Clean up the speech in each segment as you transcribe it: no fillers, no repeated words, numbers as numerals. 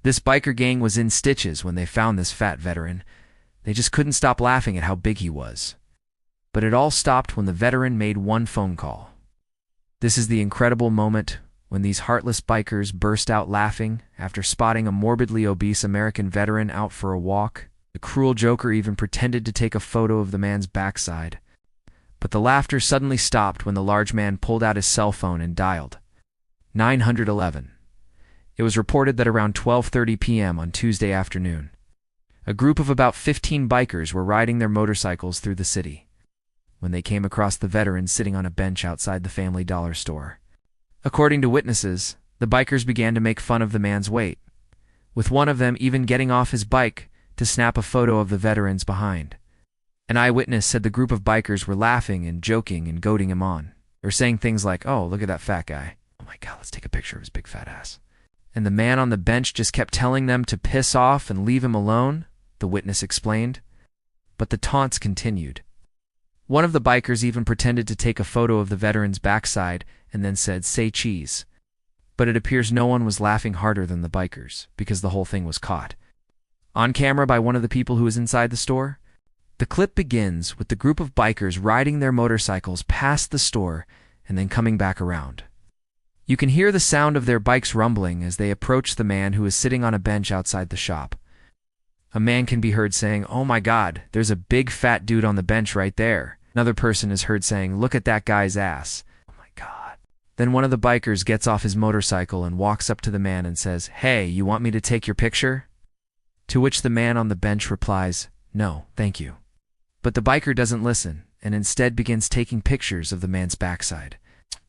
This biker gang was in stitches when they found this fat veteran. They just couldn't stop laughing at how big he was. But it all stopped when the veteran made one phone call. This is the incredible moment when these heartless bikers burst out laughing after spotting a morbidly obese American veteran out for a walk. The cruel joker even pretended to take a photo of the man's backside. But the laughter suddenly stopped when the large man pulled out his cell phone and dialed 911. It was reported that around 12:30 p.m. on Tuesday afternoon, a group of about 15 bikers were riding their motorcycles through the city when they came across the veteran sitting on a bench outside the Family Dollar store. According to witnesses, the bikers began to make fun of the man's weight, with one of them even getting off his bike to snap a photo of the veteran's behind. An eyewitness said the group of bikers were laughing and joking and goading him on. They were saying things like, "Oh, look at that fat guy. Oh my God, let's take a picture of his big fat ass." And the man on the bench just kept telling them to piss off and leave him alone, the witness explained. But the taunts continued. One of the bikers even pretended to take a photo of the veteran's backside and then said, "Say cheese." But it appears no one was laughing harder than the bikers, because the whole thing was caught on camera by one of the people who was inside the store. The clip begins with the group of bikers riding their motorcycles past the store and then coming back around. You can hear the sound of their bikes rumbling as they approach the man who is sitting on a bench outside the shop. A man can be heard saying, "Oh my God, there's a big fat dude on the bench right there." Another person is heard saying, "Look at that guy's ass. Oh my God." Then one of the bikers gets off his motorcycle and walks up to the man and says, "Hey, you want me to take your picture?" To which the man on the bench replies, "No, thank you." But the biker doesn't listen and instead begins taking pictures of the man's backside.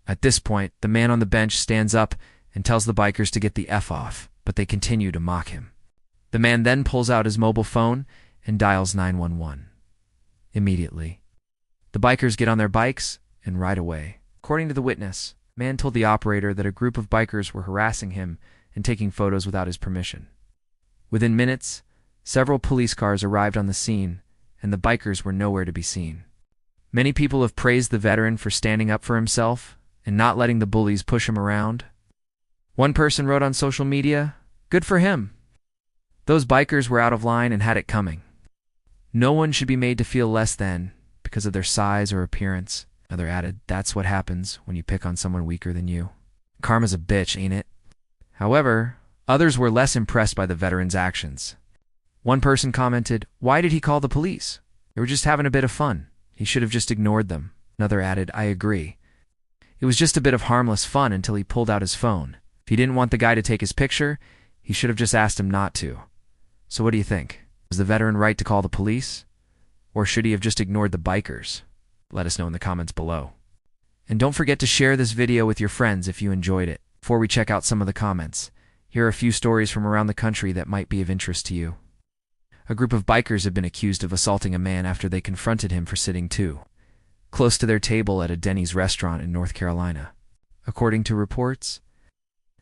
At this point, the man on the bench stands up and tells the bikers to get the F off, but they continue to mock him. The man then pulls out his mobile phone and dials 911. Immediately, the bikers get on their bikes and ride away. According to the witness, the man told the operator that a group of bikers were harassing him and taking photos without his permission. Within minutes, several police cars arrived on the scene, and the bikers were nowhere to be seen. Many people have praised the veteran for standing up for himself and not letting the bullies push him around. One person wrote on social media, "Good for him. Those bikers were out of line and had it coming. No one should be made to feel less than because of their size or appearance." Another added, "That's what happens when you pick on someone weaker than you. Karma's a bitch, ain't it?" However, others were less impressed by the veteran's actions. One person commented, "Why did he call the police? They were just having a bit of fun. He should have just ignored them." Another added, "I agree. It was just a bit of harmless fun until he pulled out his phone. If he didn't want the guy to take his picture, he should have just asked him not to." So what do you think? Was the veteran right to call the police? Or should he have just ignored the bikers? Let us know in the comments below. And don't forget to share this video with your friends if you enjoyed it. Before we check out some of the comments, here are a few stories from around the country that might be of interest to you. A group of bikers have been accused of assaulting a man after they confronted him for sitting too close to their table at a Denny's restaurant in North Carolina. According to reports,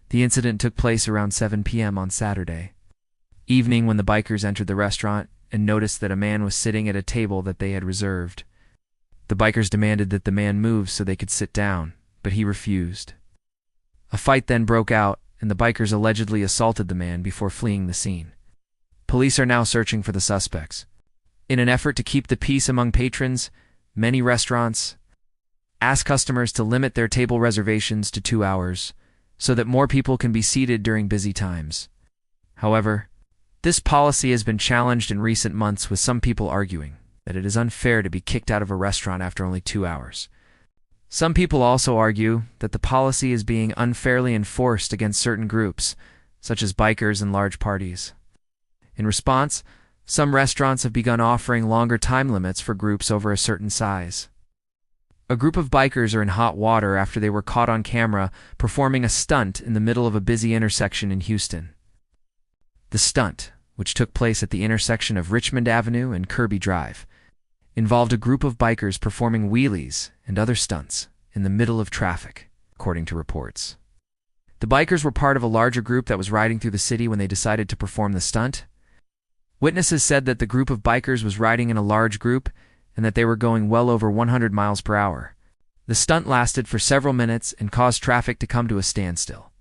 the incident took place around 7 p.m. on Saturday evening when the bikers entered the restaurant and noticed that a man was sitting at a table that they had reserved. The bikers demanded that the man move so they could sit down, but he refused. A fight then broke out, and the bikers allegedly assaulted the man before fleeing the scene. Police are now searching for the suspects. In an effort to keep the peace among patrons, many restaurants ask customers to limit their table reservations to 2 hours so that more people can be seated during busy times. However, this policy has been challenged in recent months, with some people arguing that it is unfair to be kicked out of a restaurant after only 2 hours. Some people also argue that the policy is being unfairly enforced against certain groups, such as bikers and large parties. In response, some restaurants have begun offering longer time limits for groups over a certain size. A group of bikers are in hot water after they were caught on camera performing a stunt in the middle of a busy intersection in Houston. The stunt, which took place at the intersection of Richmond Avenue and Kirby Drive, involved a group of bikers performing wheelies and other stunts in the middle of traffic, according to reports. The bikers were part of a larger group that was riding through the city when they decided to perform the stunt. Witnesses said that the group of bikers was riding in a large group and that they were going well over 100 miles per hour. The stunt lasted for several minutes and caused traffic to come to a standstill.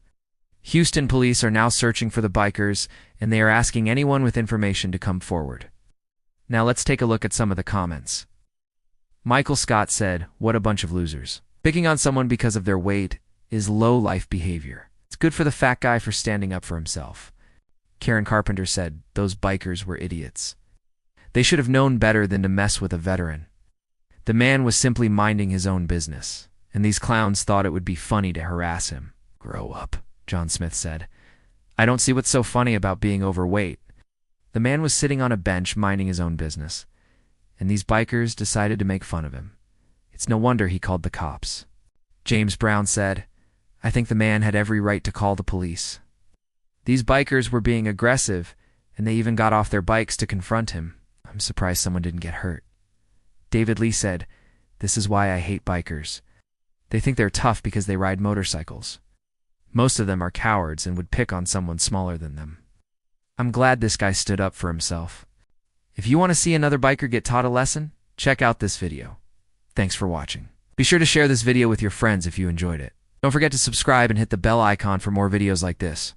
Houston police are now searching for the bikers, and they are asking anyone with information to come forward. Now let's take a look at some of the comments. Michael Scott said, "What a bunch of losers. Picking on someone because of their weight is low-life behavior. It's good for the fat guy for standing up for himself." Karen Carpenter said, "Those bikers were idiots. They should have known better than to mess with a veteran. The man was simply minding his own business, and these clowns thought it would be funny to harass him." "Grow up," John Smith said. "I don't see what's so funny about being overweight. The man was sitting on a bench minding his own business, and these bikers decided to make fun of him. It's no wonder he called the cops." James Brown said, "I think the man had every right to call the police. These bikers were being aggressive, and they even got off their bikes to confront him. I'm surprised someone didn't get hurt." David Lee said, "This is why I hate bikers. They think they're tough because they ride motorcycles. Most of them are cowards and would pick on someone smaller than them. I'm glad this guy stood up for himself." If you want to see another biker get taught a lesson, check out this video. Thanks for watching. Be sure to share this video with your friends if you enjoyed it. Don't forget to subscribe and hit the bell icon for more videos like this.